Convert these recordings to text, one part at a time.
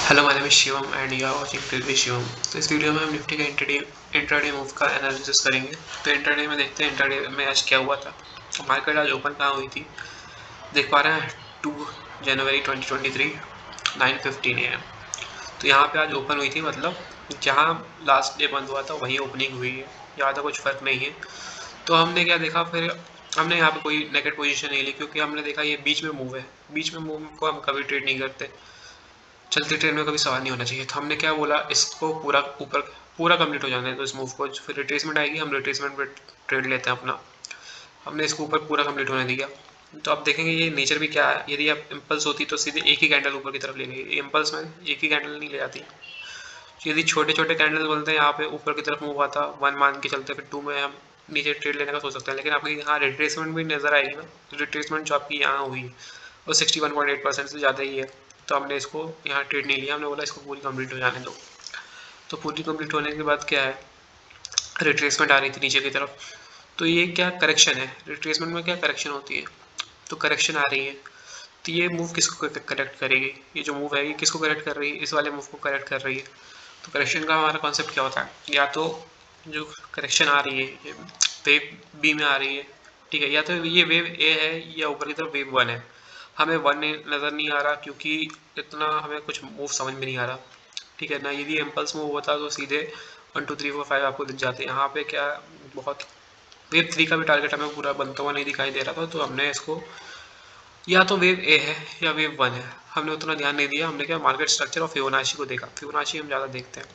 Hello, my name is Shivam and you are watching trade with Shivam. तो इस video में हम निफ्टी का इंट्राडे मूव का एनालिसिस करेंगे। तो इंट्राडे में देखते हैं इंट्राडे में आज क्या हुआ था। तो मार्केट आज ओपन कहाँ हुई थी, देख पा रहे हैं 2 जनवरी 2023 9:15 AM। तो यहाँ पे आज ओपन हुई थी, मतलब जहाँ लास्ट डे बंद हुआ था वहीं ओपनिंग हुई है, ज़्यादा कुछ फ़र्क नहीं है। तो हमने क्या देखा, फिर हमने यहाँ पे कोई नेगेटिव पोजीशन नहीं ली, क्योंकि हमने देखा ये बीच में मूव है। बीच में मूव को हम कभी ट्रेड नहीं करते, चलती ट्रेन में कभी सवाल नहीं होना चाहिए। तो हमने क्या बोला, इसको पूरा ऊपर पूरा कंप्लीट हो जाने, तो इस मूव को फिर रिट्रेसमेंट आएगी, हम रिट्रेसमेंट पे ट्रेड लेते हैं अपना। हमने इसको ऊपर पूरा कंप्लीट होने दिया। तो आप देखेंगे ये नेचर भी क्या है, यदि आप इम्पल्स होती तो सीधे एक ही कैंडल ऊपर की तरफ लेंगे, इम्पल्स में एक ही कैंडल नहीं ले जाती। यदि छोटे छोटे कैंडल बोलते हैं यहाँ पे ऊपर की तरफ मूव आता, 1 मान के चलते, फिर 2 में हम नीचे ट्रेड लेने का सोच सकते हैं। लेकिन आपको यहाँ रिट्रेसमेंट भी नजर आएगी ना, रिट्रेसमेंट जो आपकी यहाँ हुई वो 61.8% से ज़्यादा ही है। तो हमने इसको यहाँ ट्रेड नहीं लिया, हमने बोला इसको पूरी कंप्लीट हो जाने दो। तो पूरी कंप्लीट होने के बाद क्या है, रिट्रेसमेंट आ रही थी नीचे की तरफ। तो ये क्या करेक्शन है, रिट्रेसमेंट में क्या करेक्शन होती है, तो करेक्शन आ रही है। तो ये मूव किसको करेक्ट करेगी, ये जो मूव है ये किसको करेक्ट कर रही है, इस वाले मूव को करेक्ट कर रही है। तो करेक्शन का हमारा कॉन्सेप्ट क्या होता है, या तो जो करेक्शन आ रही है ये वेव बी में आ रही है, ठीक है, या तो ये वेव ए है या ऊपर की तरफ वेव 1 है। हमें 1 नज़र नहीं आ रहा, क्योंकि इतना हमें कुछ मूव समझ में नहीं आ रहा, ठीक है ना। यदि इम्पल्स मूव होता तो सीधे 1 2 3 4 5 आपको दिख जाते। यहाँ पे क्या बहुत वेव 3 का भी टारगेट हमें पूरा बनता हुआ नहीं दिखाई दे रहा था, तो हमने इसको या तो वेव ए है या वेव 1 है, हमने उतना ध्यान नहीं दिया। हमने क्या मार्केट स्ट्रक्चर और फिबोनाची को देखा, फिबोनाची हम ज़्यादा देखते हैं।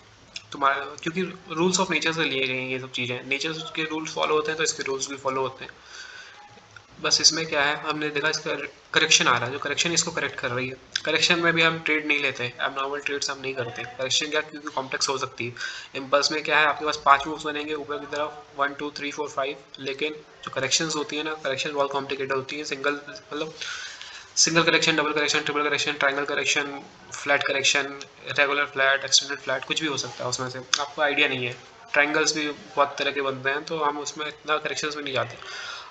तो क्योंकि रूल्स ऑफ नेचर से लिए गए हैं ये सब चीज़ें, नेचर के रूल्स फॉलो होते हैं तो इसके रूल्स भी फॉलो होते हैं। बस इसमें क्या है, हमने देखा इसका करेक्शन आ रहा है, जो करेक्शन इसको करेक्ट कर रही है। करेक्शन में भी हम ट्रेड नहीं लेते, अब नॉर्मल ट्रेड्स हम नहीं करते। करेक्शन क्या, क्योंकि कॉम्प्लेक्स हो सकती है। इम्पल्स में क्या है, आपके पास 5 मूव्स बनेंगे ऊपर की तरफ 1 2 3 4 5, लेकिन जो करेक्शंस होती है ना, करेक्शन बहुत कॉम्प्लिकेटेड होती है। Single correction, double correction, triple correction, triangle correction, flat correction, regular flat, extended flat, कुछ भी हो सकता है उसमें से, आपको आइडिया नहीं है। ट्रायंगल्स भी बहुत तरह के बनते हैं, तो हम उसमें इतना करेक्शंस में नहीं जाते।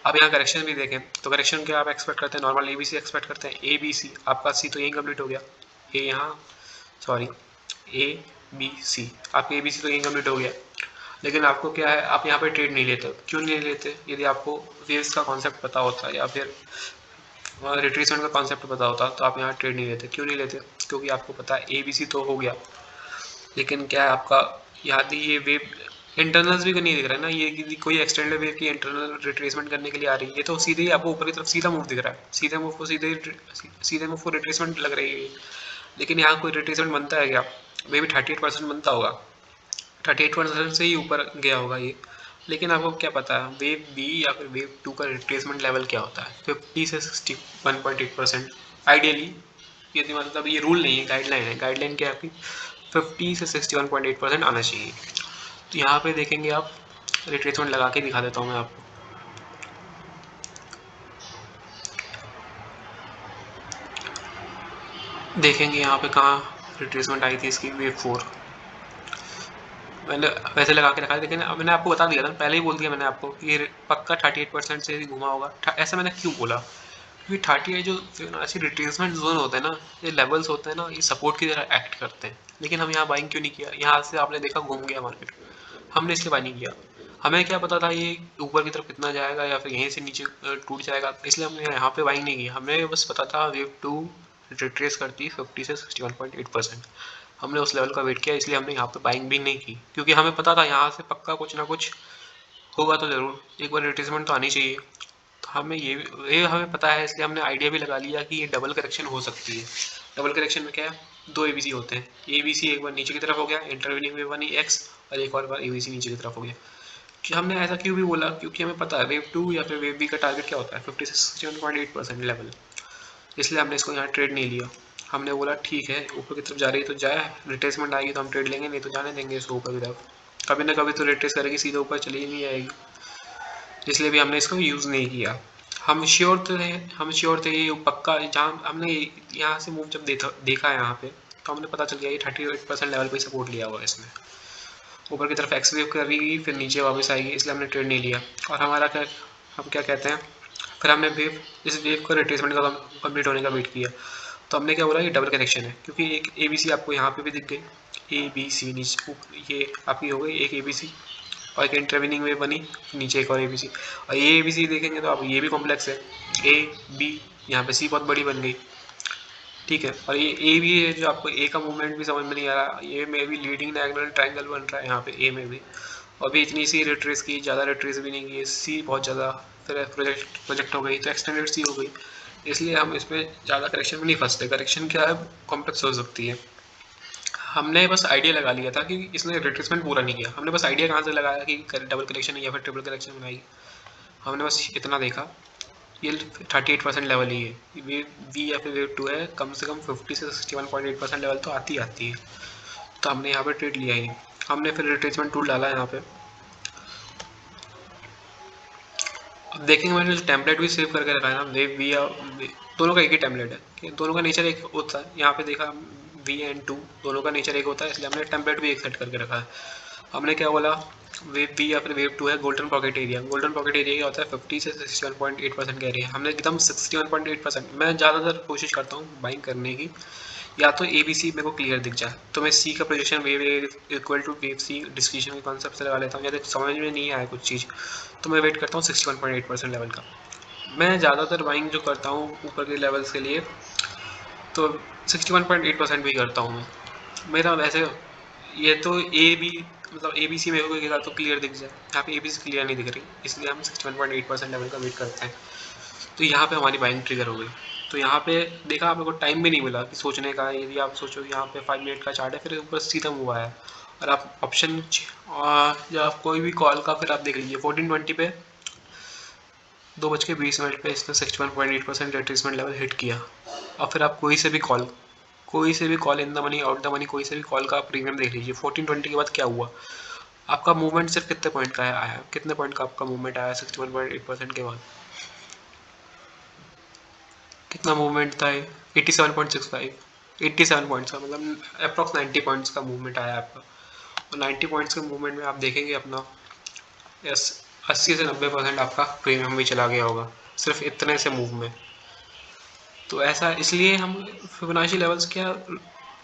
अब यहाँ करेक्शन भी देखें, तो करेक्शन क्या आप एक्सपेक्ट करते हैं, normal A B C expect करते हैं। ए बी सी आपका सी तो यही कंप्लीट हो गया, ए यहाँ सॉरी ए बी सी, आपका ए बी सी तो यही कंप्लीट हो गया। लेकिन आपको क्या है, आप यहाँ पे ट्रेड नहीं लेते। क्यों नहीं लेते, यदि आपको वेव्स का कॉन्सेप्ट पता होता या फिर रिट्रेसमेंट का कॉन्सेप्ट पता होता तो आप यहाँ ट्रेड नहीं लेते। क्यों नहीं लेते, क्योंकि आपको पता है ए बी सी तो हो गया, लेकिन क्या है आपका यहाँ ये वेव इंटरनल्स भी नहीं दिख रहा है ना, ये कोई एक्सटेंडेड वेव की इंटरनल रिट्रेसमेंट करने के लिए आ रही है। ये तो सीधे ही आपको ऊपर की तरफ सीधा मूव दिख रहा है, सीधे मूव को रिट्रेसमेंट लग रही है। लेकिन यहाँ कोई रिट्रेसमेंट बनता है क्या, मे बी 38% बनता होगा, 38% से ही ऊपर गया होगा ये। लेकिन आपको क्या पता है वेव बी या फिर वेव 2 का रिट्रेसमेंट लेवल क्या होता है, 50 से 61.8% आइडियली। यदि मतलब ये रूल नहीं है, गाइडलाइन है। गाइडलाइन क्या है आपकी, 50 से 61.8% आना चाहिए। तो यहाँ पे देखेंगे आप, रिट्रेसमेंट लगा के दिखा देता हूँ मैं आपको। देखेंगे यहाँ पे कहाँ रिट्रेसमेंट आई थी इसकी, वेव 4। मैंने वैसे लगा के रखा है, लेकिन मैंने आपको बता दिया था, पहले ही बोल दिया मैंने आपको कि ये पक्का 38% से घुमा होगा। ऐसा मैंने क्यों बोला, क्योंकि 38 जो फिबोनाची रिट्रेसमेंट जोन होते हैं ना, ये लेवल्स होते हैं ना, ये सपोर्ट की तरह एक्ट करते हैं। लेकिन हम यहाँ बाइंग क्यों नहीं किया, यहाँ से आपने देखा घूम गया मार्केट, हमने इसलिए बाइंग नहीं किया। हमें क्या पता था ये ऊपर की तरफ कितना जाएगा या फिर यहीं से नीचे टूट जाएगा, इसलिए हमने यहाँ पे बाइंग नहीं किया। हमें बस पता था वेव 2 रिट्रेस करती है 50 से 61.8%, हमने उस लेवल का वेट किया, इसलिए हमने यहाँ पे बाइंग भी नहीं की, क्योंकि हमें पता था यहाँ से पक्का कुछ ना कुछ होगा। तो ज़रूर एक बार रिट्रेसमेंट तो आनी चाहिए। तो हमें ये हमें पता है, इसलिए हमने आइडिया भी लगा लिया कि ये डबल करेक्शन हो सकती है। डबल करेक्शन में क्या है, 2 ए बी सी होते हैं, ए बी सी एक बार नीचे की तरफ हो गया इंटरविनिंग वेव 1 एक्स, और एक और बार ए बी सी नीचे की तरफ हो गया। कि हमने ऐसा क्यों भी बोला, क्योंकि हमें पता है वेव 2 या फिर वेव बी का टारगेट क्या होता है, 50 से 61.8% लेवल। इसलिए हमने इसको यहाँ ट्रेड नहीं लिया। हमने बोला ठीक है, ऊपर की तरफ जा रही है तो जाए, रिट्रेसमेंट आएगी तो हम ट्रेड लेंगे, नहीं तो जाने देंगे इसको ऊपर की तरफ। कभी ना कभी तो रिट्रेस करेगी, सीधे ऊपर चली ही नहीं आएगी, इसलिए भी हमने इसको यूज़ नहीं किया। हम श्योर थे ये पक्का, जहाँ हमने यहाँ से मूव जब देखा यहाँ पे, तो हमने पता चल गया ये 38% लेवल पे सपोर्ट लिया हुआ है इसने। ऊपर की तरफ एक्स वेव कर रही फिर नीचे वापस आएगी, इसलिए हमने ट्रेड नहीं लिया। और हमारा क्या, हम क्या कहते हैं, फिर हमने वेव इस वेव को रिट्रेसमेंट का कंप्लीट होने का वेट किया। तो हमने क्या बोला, ये डबल कनेक्शन है, क्योंकि एक ABC आपको यहाँ पे भी दिख गई, ABC नीचे, ये आपकी हो गई एक ABC, और एक इंटरविनिंग में बनी नीचे एक और ABC, और ये ABC देखेंगे तो आप ये भी कॉम्प्लेक्स है, AB, यहाँ पे C बहुत बड़ी बन गई, ठीक है। और ये A भी है, जो आपको A का मूवमेंट भी समझ में नहीं आ रहा, ये में भी लीडिंग डायगोनल ट्रायंगल बन रहा है यहाँ पे A में भी, और भी इतनी सी रिट्रेस की, ज़्यादा रिट्रेस भी नहीं की, C बहुत ज़्यादा फिर प्रोजेक्ट हो गई, तो एक्सटेंडेड C हो गई, इसलिए हम इसमें ज़्यादा करेक्शन में नहीं फंसते। करेक्शन क्या है, कॉम्प्लेक्स हो सकती है। हमने बस आइडिया लगा लिया था कि इसने रिट्रेसमेंट पूरा नहीं किया, हमने बस आइडिया कहाँ से लगाया कि डबल करेक्शन है या फिर ट्रिपल करेक्शन बनाई, हमने बस इतना देखा, ये 38% लेवल ही है, वेव वी या फिर वेव 2 है, कम से कम 50 से 61.8% लेवल तो आती है, तो हमने यहाँ पे ट्रेड लिया ही नहीं। हमने फिर रिट्रेसमेंट टूल डाला यहाँ पे। अब देखेंगे मैंने जो टेम्पलेट भी सेव करके रखा है ना, वेव वी या दोनों का एक ही टेम्पलेट है, कि दोनों का नेचर एक होता है। यहाँ पे देखा V and 2 दोनों का नेचर एक होता है, इसलिए हमने टेम्पलेट भी एक सेट करके रखा है। हमने क्या बोला, वेव वी या फिर वेव 2 है, golden pocket area, golden pocket area क्या होता है, 50 से 61.8% कह रही है, हमने एकदम 61.8%। मैं ज़्यादातर कोशिश करता हूँ बाइंग करने की, या तो ABC मेरे को क्लियर दिख जाए तो मैं C का position wave equal to wave C description के कॉन्सेप्ट से लगा लेता हूँ। यदि समझ में नहीं आया कुछ चीज़ तो मैं वेट करता हूँ 61.8% लेवल का। मैं ज़्यादातर बाइंग जो करता हूँ ऊपर के लेवल्स के लिए तो 61.8% भी करता हूँ मैं। मेरा वैसे ये तो ए बी मतलब ABC मेरे को तो क्लियर दिख जाए, यहाँ पे ABC क्लियर नहीं दिख रही, इसलिए हम 61.8% लेवल का वेट करते हैं। तो यहाँ पे हमारी बाइंग ट्रिगर हो गई। तो यहाँ पे देखा आपको को टाइम भी नहीं मिला कि सोचने का, यदि आप सोचो यहाँ पे 5 मिनट का चार्ट है, फिर ऊपर सीधा मूव आया, और आप ऑप्शन या आप कोई भी कॉल का फिर आप देख लीजिए 14:20 पे 2:20 पे इसने 61.8% रिट्रेसमेंट लेवल हिट किया, और फिर आप कोई से भी call in the money out the money कोई से भी कॉल का प्रीमियम देख लीजिए 14:20 के बाद क्या हुआ, आपका मूवमेंट सिर्फ कितने पॉइंट का आया, कितने पॉइंट का आपका मूवमेंट आया 61.8% के बाद, कितना मूवमेंट था, 87.65, 87 पॉइंट्स का, मतलब अप्रॉक्स 90 पॉइंट्स का मूवमेंट आया आपका। और 90 पॉइंट्स के मूवमेंट में आप देखेंगे अपना 80 से 90% आपका प्रीमियम भी चला गया होगा सिर्फ इतने से मूव में। तो ऐसा इसलिए हम फिबोनाची लेवल्स क्या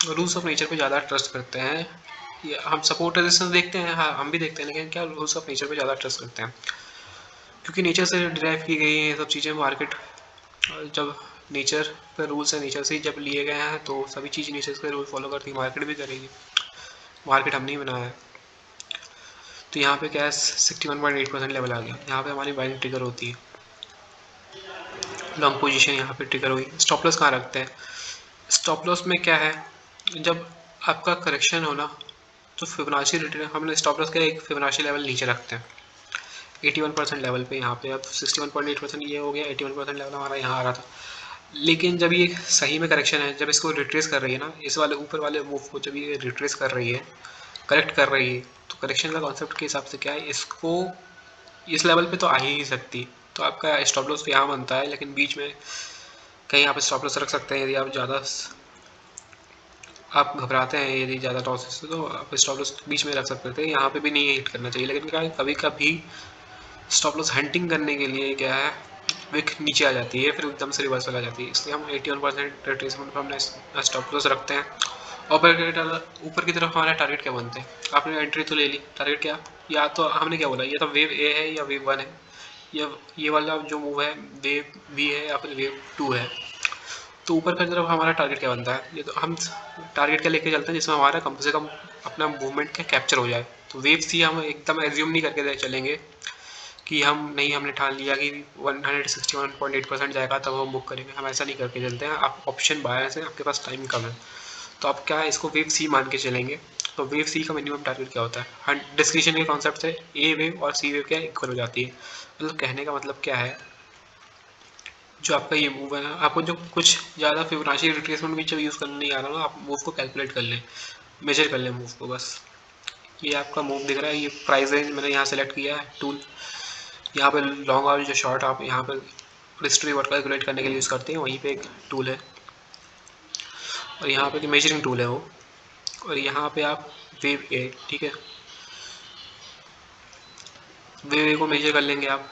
रूल्स ऑफ नेचर पे ज़्यादा ट्रस्ट करते हैं। हम सपोर्ट रेजिस्टेंस देखते हैं, हाँ हम भी देखते हैं, लेकिन क्या रूल्स ऑफ नेचर पे ज़्यादा ट्रस्ट करते हैं, क्योंकि नेचर से डिराइव की गई हैं ये सब चीज़ें। मार्केट जब नेचर पे रूल्स है, नेचर से ही जब लिए गए हैं, तो सभी चीज़ नेचर के रूल फॉलो करती है, मार्केट भी करेगी, मार्केट हमने ही बनाया है। तो यहाँ पे क्या है 61.8% लेवल आ गया, यहाँ पे हमारी बाइंग ट्रिगर होती है, लॉन्ग पोजीशन यहाँ पे ट्रिगर हुई। स्टॉप लॉस कहाँ रखते हैं, स्टॉप लॉस में क्या है, जब आपका करेक्शन हो ना तो फिबोनाची रिटर्न हमने स्टॉप लॉस का एक फिबोनाची लेवल नीचे रखते हैं 81% लेवल पे। यहाँ पे अब 61.8% ये हो गया, 81% लेवल हमारा यहाँ आ रहा था। लेकिन जब ये सही में करेक्शन है, जब इसको रिट्रेस कर रही है ना, इस वाले ऊपर वाले मूव को जब ये रिट्रेस कर रही है, करेक्ट कर रही है, तो करेक्शन का कॉन्सेप्ट के हिसाब से क्या है, इसको इस लेवल पे तो आ ही नहीं सकती, तो आपका स्टॉप लॉस तो यहाँ बनता है, लेकिन बीच में कहीं आप स्टॉप लॉस रख सकते हैं। यदि आप ज़्यादा आप घबराते हैं, यदि ज़्यादा लॉसेस से, तो आप स्टॉप लॉस बीच में रख सकते थे, यहाँ पे भी नहीं हिट करना चाहिए। लेकिन क्या है, कभी कभी स्टॉप लॉस हंटिंग करने के लिए क्या है, विक नीचे आ जाती है, फिर एकदम से रिवर्सल आ जाती है, इसलिए हम 81% रिट्रेसमेंट पर हमने स्टॉप लॉस रखते हैं। और ऊपर की तरफ हमारा टारगेट क्या बनते हैं, आपने एंट्री तो ले ली, टारगेट क्या, या तो हमने क्या बोला, या तो वेव ए है या वेव 1 है, या ये वाला जो मूव है वेव बी है या फिर वेव 2 है। तो ऊपर की तरफ हमारा टारगेट क्या बनता है, ये तो हम टारगेट क्या लेके चलते हैं जिसमें हमारा कम से कम अपना मूवमेंट क्या कैप्चर हो जाए। तो वेव सी हम एकदम एज्यूम नहीं करके चलेंगे कि हम नहीं, हमने ठान लिया कि 161.8% जाएगा तब हम बुक करेंगे, हम ऐसा नहीं करके चलते हैं। आप ऑप्शन बायर्स हैं, आपके पास टाइम कम है, तो आप क्या है इसको वेव सी मान के चलेंगे। तो वेव सी का मिनिमम टारगेट क्या होता है, डिस्क्रिप्शन के कॉन्सेप्ट से ए वेव और सी वेव क्या इक्वल हो जाती है। मतलब कहने का मतलब क्या है, जो आपका ये मूव है ना, आपको जो कुछ ज़्यादा फिबोनाची रिट्रेसमेंट भी जब यूज़ करना नहीं आ रहा ना, आप मूव को कैलकुलेट कर लें, मेजर कर लें मूव को बस। ये आपका मूव दिख रहा है, ये प्राइस रेंज मैंने यहाँ सेलेक्ट किया है टूल, यहाँ पे लॉन्ग और जो शॉर्ट आप यहाँ पर रिस्क रिवॉर्ड कैलकुलेट करने के लिए यूज़ करते हैं, वहीं पे एक टूल है, और यहाँ पे मेजरिंग टूल है वो, और यहाँ पे आप वेव ए, ठीक है, वेव ए को मेजर कर लेंगे आप,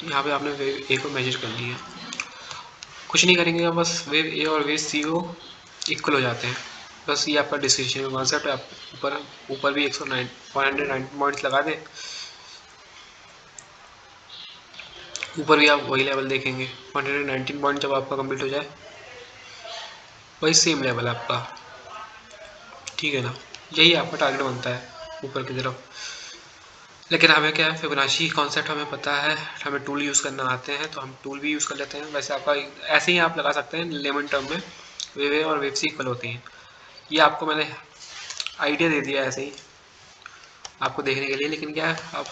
यहाँ पे आपने वेव ए को मेजर कर लिया। कुछ नहीं करेंगे, बस वेव ए और वेव सी को इक्वल हो जाते हैं। बस ये आपका डिसीजन कॉन्सेप्ट है। आप ऊपर भी 190 पॉइंट्स लगा दें, ऊपर भी आप वही लेवल देखेंगे। 119 पॉइंट जब आपका कंप्लीट हो जाए, वही सेम लेवल आपका, ठीक है ना। यही आपका टारगेट बनता है ऊपर की तरफ। लेकिन हमें क्या है, फिबोनाची कॉन्सेप्ट हमें पता है, हमें टूल यूज़ करना आते हैं, तो हम टूल भी यूज़ कर लेते हैं। वैसे आपका ऐसे ही आप लगा सकते हैं लेमन टर्म में वेव ए और वेव सी इक्वल होती हैं। ये आपको मैंने आइडिया दे दिया ऐसे ही आपको देखने के लिए। लेकिन क्या है, आप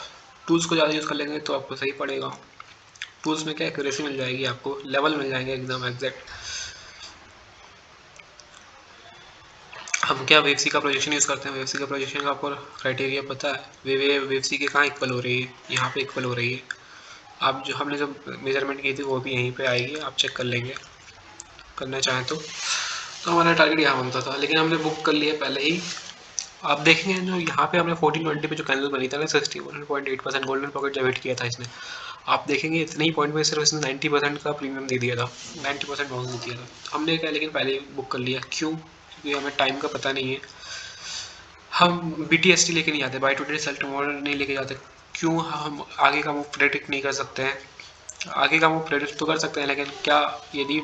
टूल्स को ज़्यादा यूज़ कर लेंगे तो आपको सही पड़ेगा। टूल्स में क्या एक्यूरेसी मिल जाएगी, आपको लेवल मिल जाएंगे एकदम एग्जैक्ट। हम क्या वेव सी का प्रोजेक्शन यूज़ करते हैं। वेव सी का प्रोजेक्शन का आपको क्राइटेरिया पता है, वेव सी के कहाँ इक्वल हो रही है, यहाँ पे इक्वल हो रही है। आप जो हमने जो मेजरमेंट की थी वो भी यहीं पे आएगी, आप चेक कर लेंगे करना चाहें तो हमारा टारगेट यहाँ बनता था, लेकिन हमने बुक कर लिया पहले ही। आप देखेंगे जो यहाँ पे हमने 1420 पे जो कैंडल बनी था ना, 61.8% गोल्डन पॉकेट जब हिट किया था इसने, आप देखेंगे इतने ही पॉइंट में सिर्फ इसने 90% का प्रीमियम दे दिया था, 90% बाउंस दे दिया था। हमने क्या लेकिन पहले ही बुक कर लिया, क्यों? क्योंकि हमें टाइम का पता नहीं है। हम BTST लेके नहीं जाते, बाय टुडे सेल टुमारो नहीं लेके जाते। क्यों? हम आगे का मूव प्रेडिक्ट नहीं कर सकते हैं। आगे का मूव प्रेडिक्ट तो कर सकते हैं, लेकिन क्या यदि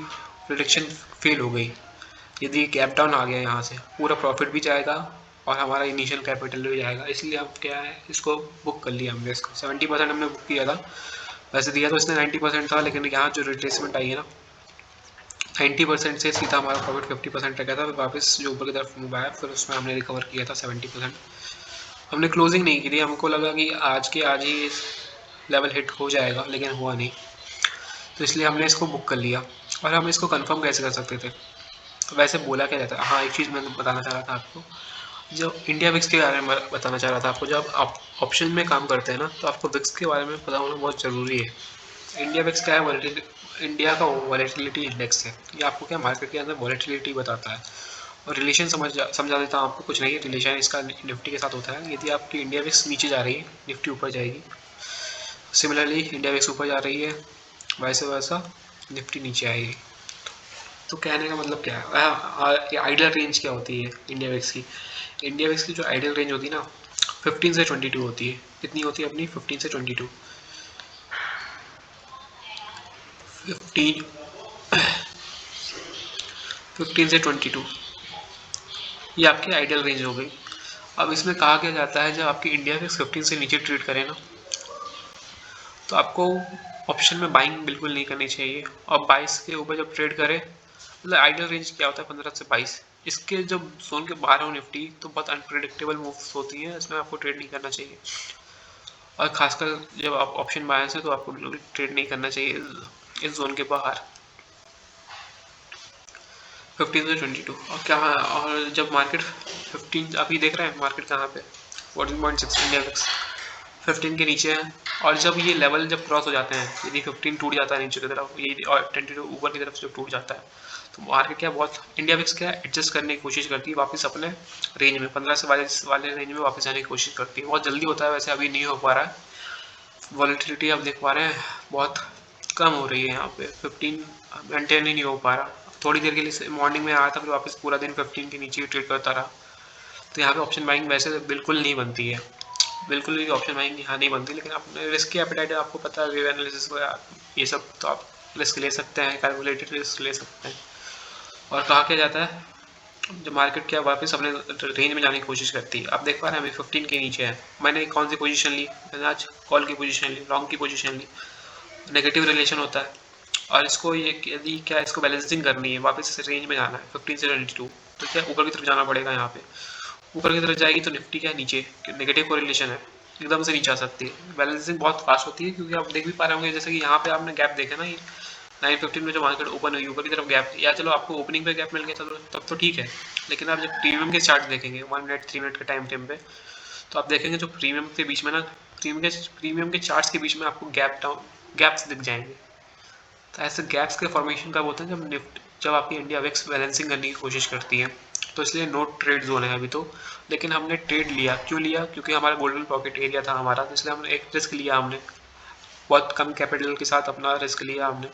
प्रेडिक्शन फेल हो गई, यदि गैप डाउन आ गया, यहाँ से पूरा प्रॉफिट भी जाएगा और हमारा इनिशियल कैपिटल भी जाएगा। इसलिए हम क्या है, इसको बुक कर लिया हमने। इसको 70% हमने बुक किया था। वैसे दिया तो इसने 90% था, लेकिन यहाँ जो रिट्रेसमेंट आई है ना, 90% से सीधा हमारा प्रॉफिट 50% रह गया था। फिर वापस जो ऊपर की तरफ मूव आया, फिर उसमें हमने रिकवर किया था 70%। हमने क्लोजिंग नहीं की थी, हमको लगा कि आज के आज ही लेवल हिट हो जाएगा, लेकिन हुआ नहीं, तो इसलिए हमने इसको बुक कर लिया। और हम इसको कंफर्म कैसे कर सकते थे? वैसे बोला क्या जाता है, हाँ एक चीज़ मैं बताना चाह रहा था आपको, जो इंडिया विक्स के बारे में बताना चाह रहा था आपको। जब आप ऑप्शन में काम करते हैं ना, तो आपको विक्स के बारे में पता होना बहुत ज़रूरी है। इंडिया विक्स क्या है? इंडिया का वॉलेटिलिटी इंडेक्स है। ये आपको क्या मार्केट के अंदर वॉलेटिलिटी बताता है। और रिलेशन समझा देता हूँ आपको। कुछ नहीं है, रिलेशन इसका निफ्टी के साथ होता है। यदि आपकी इंडिया विक्स नीचे जा रही है, निफ्टी ऊपर जाएगी। सिमिलरली इंडिया विक्स ऊपर जा रही है, वैसे वैसा निफ्टी नीचे आएगी। तो कहने का मतलब क्या है, आइडियल रेंज क्या होती है इंडिया विक्स की? इंडिया विक्स की जो आइडियल रेंज होती है ना, 15 से 22 होती है। कितनी होती है अपनी? 15 से 22। 15 से 22 ये आपकी आइडियल रेंज हो गई। अब इसमें कहा क्या जाता है, जब आपकी इंडिया विक्स 15 से नीचे ट्रेड करे ना, तो आपको ऑप्शन में बाइंग बिल्कुल नहीं करनी चाहिए। और 22 के ऊपर जब ट्रेड करे, मतलब आइडियल रेंज क्या होता है? 15 से 22। इसके जब जोन के बाहर हो निफ्टी, तो बहुत अनप्रेडिक्टेबल मूव्स होती हैं, इसमें आपको ट्रेड नहीं करना चाहिए। और खासकर जब आप ऑप्शन बायर्स हैं, तो आपको बिल्कुल ट्रेड नहीं करना चाहिए इस जोन के बाहर, 15 से 22। और क्या, और जब मार्केट 15 अभी देख रहे हैं, मार्केट कहाँ पे? 14.6 इंडिया विक्स 15 के नीचे है। और जब ये लेवल जब क्रॉस हो जाते हैं, यदि 15 टूट जाता है नीचे की तरफ, ये और 22 ऊपर की तरफ जब टूट जाता है, तो मार्केट क्या बहुत इंडिया विक्स क्या एडजस्ट करने की कोशिश करती है वापस अपने रेंज में, 15 से वाले रेंज में वापस जाने की कोशिश करती है। बहुत जल्दी होता है, वैसे अभी नहीं हो पा रहा है। वॉलेटिलिटी आप देख पा रहे हैं बहुत कम हो रही है यहाँ पे, 15 मेंटेन ही नहीं हो पा रहा। थोड़ी देर के लिए मॉर्निंग में आया था, फिर वापस पूरा दिन 15 के नीचे ही ट्रेड करता रहा। तो यहाँ पे ऑप्शन बाइंग वैसे बिल्कुल नहीं बनती है, बिल्कुल भी ऑप्शन बाइंग यहाँ नहीं बनती। लेकिन अपने रिस्क की एपेटाइट आपको पता है, वेव एनालिसिस ये सब, तो आप रिस्क ले सकते हैं, कैलकुलेटेड रिस्क ले सकते हैं। और कहा क्या जाता है, जब मार्केट क्या वापस अपने रेंज में जाने की कोशिश करती है, आप देख पा रहे हैं अभी 15 के नीचे है। मैंने कौन सी पोजीशन ली? मैंने आज कॉल की पोजीशन ली, लॉन्ग की पोजीशन ली। नेगेटिव रिलेशन होता है, और इसको ये यदि क्या इसको बैलेंसिंग करनी है, वापस रेंज में जाना है 15 से 22, तो क्या ऊपर की तरफ जाना पड़ेगा। यहाँ पे ऊपर की तरफ जाएगी तो निफ्टी क्या नीचे, नेगेटिव कोरिलेशन है, एकदम से नीचे आ सकती है। बैलेंसिंग बहुत फास्ट होती है, क्योंकि आप देख भी पा रहे होंगे, जैसे कि यहाँ पे आपने गैप देखा ना, ये 9:15 में जो मार्केट ओपन हुई, ऊपर की तरफ गैप, या चलो आपको ओपनिंग पे गैप मिल गया चलो तब तो ठीक है। लेकिन आप जब प्रीमियम के चार्ट देखेंगे 1 मिनट 3 मिनट के टाइम फ्रेम पे, तो आप देखेंगे जो प्रीमियम के बीच में ना, प्रीमियम के चार्ट्स के बीच में आपको गैप्स दिख जाएंगे। तो ऐसे गैप्स के फॉर्मेशन कब होते हैं? जब आपकी इंडिया विक्स बैलेंसिंग करने की कोशिश करती है। तो इसलिए नो ट्रेड जोन है अभी तो। लेकिन हमने ट्रेड लिया, क्यों लिया? क्योंकि हमारा गोल्डन पॉकेट एरिया था हमारा, तो इसलिए हमने एक रिस्क लिया, हमने बहुत कम कैपिटल के साथ अपना रिस्क लिया हमने।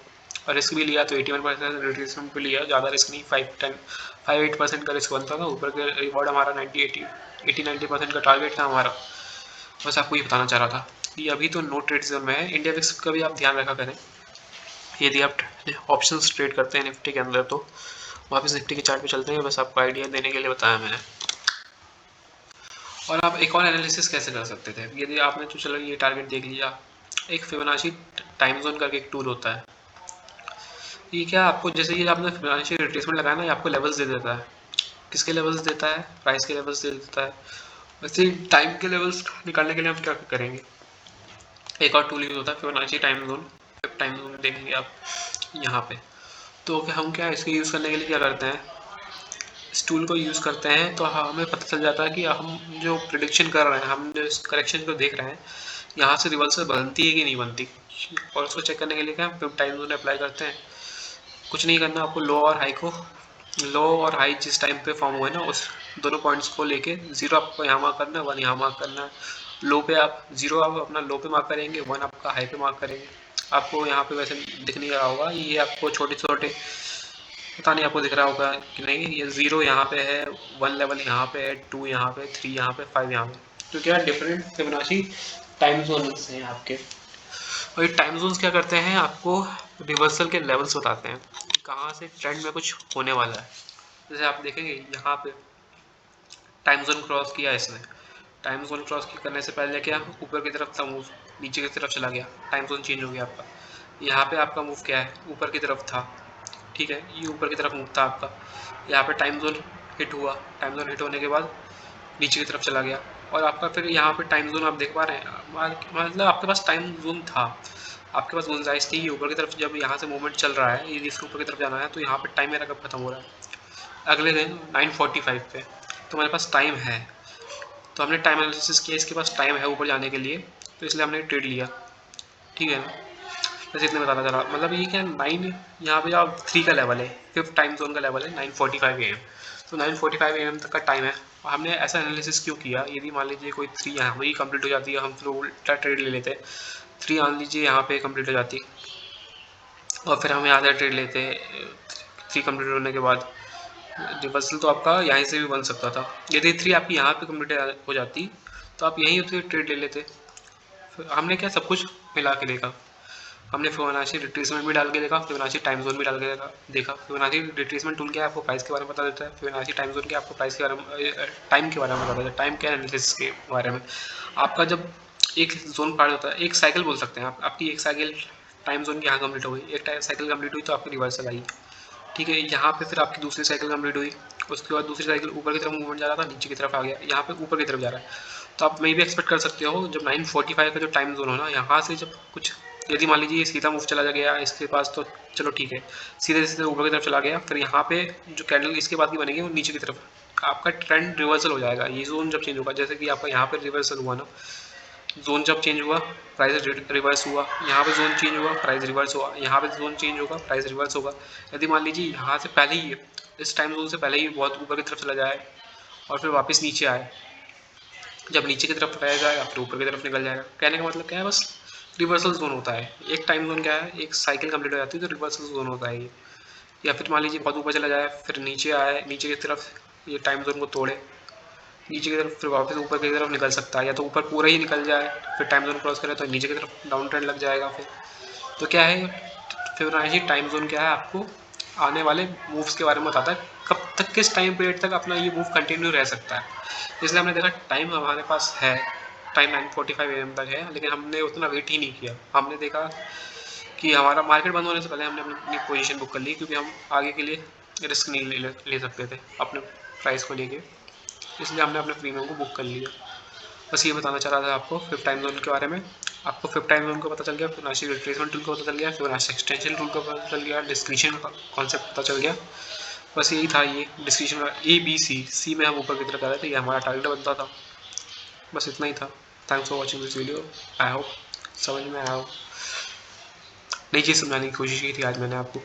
और रिस्क भी लिया तो 81% रिट्रेसमेंट भी लिया, ज़्यादा रिस्क नहीं, 5-8% का रिस्क बनता था, ऊपर के रिवॉर्ड हमारा 90% का टारगेट था हमारा। बस आपको ये बताना चाह रहा था। ये अभी तो नो ट्रेड जोन में है। इंडिया विक्स का भी आप ध्यान रखा करें, यदि आप ऑप्शंस ट्रेड करते हैं निफ्टी के अंदर तो वापस निफ्टी के चार्ट पे चलते हैं, बस आपको आइडिया देने के लिए बताया मैंने। और आप एक और एनालिसिस कैसे कर सकते थे, यदि आपने तो चलो ये टारगेट देख लिया, एक फिबोनाची टाइम जोन करके एक टूल होता है, ये क्या आपको जैसे ये आपने फिबोनाची रिट्रेसमेंट लगाया ना, ये आपको लेवल्स दे देता है। किसके लेवल्स देता है? प्राइस के लेवल्स दे देता है। वैसे टाइम के लेवल्स निकालने के लिए हम क्या करेंगे, एक और टूल यूज होता है फिबोनाची टाइम जोन देखेंगे आप यहाँ पे। तो हम क्या इसको यूज़ करने के लिए क्या करते हैं, इस टूल को यूज़ करते हैं तो हमें पता चल जाता है कि हम जो प्रिडिक्शन कर रहे हैं, हम जो इस करेक्शन को देख रहे हैं, यहाँ से रिवर्सल बनती है कि नहीं बनती। और उसको चेक करने के लिए क्या हम टाइम जोन अप्लाई करते हैं। कुछ नहीं करना आपको, लो और हाई जिस टाइम पे फॉर्म हुआ है ना, उस दोनों पॉइंट्स को लेके 0 आपको यहाँ मार्क करना है, 1 यहाँ मार्क करना है। लो पे आप 0 आप अपना लो पे मार्क करेंगे, 1 आपका हाई पे मार्क करेंगे। आपको यहाँ पे वैसे दिख नहीं रहा होगा, ये आपको छोटे छोटे, पता नहीं आपको दिख रहा होगा कि नहीं, ये 0 यहाँ पे है, 1 लेवल यहाँ पे है, 2 यहाँ पे, 3 यहाँ पे, 5 यहाँ पे। तो क्या डिफरेंट फिबोनाची टाइम जोन्स हैं आपके। और ये टाइम जोन्स क्या करते हैं, आपको रिवर्सल के लेवल्स बताते हैं, कहाँ से ट्रेंड में कुछ होने वाला है। जैसे आप देखेंगे यहाँ पे टाइम जोन क्रॉस किया इसने, टाइम जोन क्रॉस करने से पहले क्या ऊपर की तरफ था मूव, नीचे की तरफ चला गया, टाइम जोन चेंज हो गया आपका। यहाँ पे आपका मूव क्या है, ऊपर की तरफ था, ठीक है, ये ऊपर की तरफ मूव था आपका। यहाँ पे टाइम जोन हिट हुआ, टाइम जोन हिट होने के बाद नीचे की तरफ चला गया, और आपका फिर यहाँ पे टाइम जोन आप देख पा रहे हैं, मतलब आपके पास टाइम जोन था, आपके पास गुंजाइश थी ऊपर की तरफ। जब यहाँ से मूवमेंट चल रहा है, यदि इसके ऊपर की तरफ जाना है, तो यहाँ पे टाइम मेरा कब खत्म हो रहा है, अगले दिन 9:45 पे, तो मेरे पास टाइम है। तो हमने टाइम एनालिसिस किया, इसके पास टाइम है ऊपर जाने के लिए, तो इसलिए हमने ट्रेड लिया, ठीक है ना। बस इतने बताना चाह रहा, मतलब ये क्या 9 यहाँ पे आप 3 का लेवल है, 5th टाइम जोन का लेवल है 9:45 AM। तो 9:45 AM तक का टाइम है। हमने ऐसा एनालिसिस क्यों किया, यदि मान लीजिए कोई 3 यहाँ वही कंप्लीट हो जाती है, हम फिर उल्टा ट्रेड ले लेते, 3 मान लीजिए यहाँ पे कंप्लीट हो जाती, और फिर हम यहाँ से ट्रेड लेते, 3 कंप्लीट होने के बाद रिवर्सल तो आपका यहाँ से भी बन सकता था। यदि 3 आपकी यहाँ पे कंप्लीट हो जाती, तो आप यहीं उसे ट्रेड ले लेते। फिर हमने क्या सब कुछ मिला के देखा, हमने फिबोनाची रिट्रेसमेंट भी डाल के देखा, फिबोनाची टाइम जोन भी डाल के देखा। फिबोनाची रिट्रेसमेंट टूल क्या है, आपको प्राइस के बारे में बता देता है। फिबोनाची टाइम जोन क्या आपको प्राइस के बारे में, टाइम के बारे में बता देता है, टाइम क्या एनालिसिस के बारे में। आपका जब एक जोन पार होता है, एक साइकिल बोल सकते हैं आप, आपकी एक साइकिल टाइम जोन की यहाँ कंप्लीट हो गई, एक साइकिल कंप्लीट हुई तो आपकी रिवर्सल आई, ठीक है। यहाँ पे फिर आपकी दूसरी साइकिल कंप्लीट हुई, उसके बाद दूसरी साइकिल ऊपर की तरफ मूवमेंट जा रहा था, नीचे की तरफ आ गया, यहाँ पे ऊपर की तरफ जा रहा है। तो आप मे भी एक्सपेक्ट कर सकते हो, जब 9:45 का जो टाइम जोन हो ना, यहाँ से जब कुछ, यदि मान लीजिए सीधा मूव चला गया इसके पास, तो चलो ठीक है, सीधे सीधे ऊपर की तरफ चला गया, फिर यहाँ पे जो कैंडल इसके बाद की बनेगी वो नीचे की तरफ, आपका ट्रेंड रिवर्सल हो जाएगा। ये जोन जब चेंज होगा, जैसे कि आपका यहाँ पे रिवर्सल हुआ ना, जोन जब चेंज हुआ प्राइस रिवर्स हुआ, यहाँ पे जोन चेंज हुआ प्राइस रिवर्स हुआ, यहाँ पे जोन चेंज होगा प्राइस रिवर्स होगा। यदि मान लीजिए यहाँ से पहले ही, इस टाइम जोन से पहले ही बहुत ऊपर की तरफ चला जाए और फिर वापस नीचे आए, जब नीचे की तरफ रहेगा या फिर ऊपर की तरफ निकल जाएगा, कहने का मतलब क्या है, बस रिवर्सल जोन होता है। एक टाइम जोन क्या है, एक साइकिल कंप्लीट हो जाती है तो रिवर्सल जोन होता है ये। या फिर मान लीजिए बहुत ऊपर चला जाए, फिर नीचे आए, नीचे की तरफ ये टाइम जोन को तोड़े, नीचे की तरफ फिर वापस ऊपर की तरफ निकल सकता है, या तो ऊपर पूरा ही निकल जाए, फिर टाइम जोन क्रॉस करे तो नीचे की तरफ डाउन ट्रेंड लग जाएगा फिर। तो क्या है, फिबोनाची टाइम जोन क्या है, आपको आने वाले मूव्स के बारे में बताता है, कब तक किस टाइम पीरियड तक अपना ये मूव कंटिन्यू रह सकता है। इसलिए हमने देखा टाइम हमारे पास है, टाइम 9:45 AM तक है, लेकिन हमने उतना वेट ही नहीं किया। हमने देखा कि हमारा मार्केट बंद होने से पहले हमने अपनी पोजीशन बुक कर ली, क्योंकि हम आगे के लिए रिस्क नहीं ले सकते थे अपने प्राइस को लेके, इसलिए हमने अपने प्रीमियम को बुक कर लिया। बस ये बताना चाह रहा था आपको 5th टाइम जोन के बारे में। आपको 5th टाइम जोन को पता चल गया, फिबोनाची रिट्रेसमेंट टूल को पता चल गया, फिबोनाची एक्सटेंशन टूल को पता चल गया, डिस्क्रिप्शन का कॉन्सेप्ट पता चल गया। बस यही था, ये डिस्क्रिप्शन A B C में हम ऊपर की तरफ आ रहे थे, ये हमारा टारगेट बनता था। बस इतना ही था। Thanks for watching this video. I hope समझ में आया हो। नई चीज़ समझाने की कोशिश की थी आज मैंने आपको।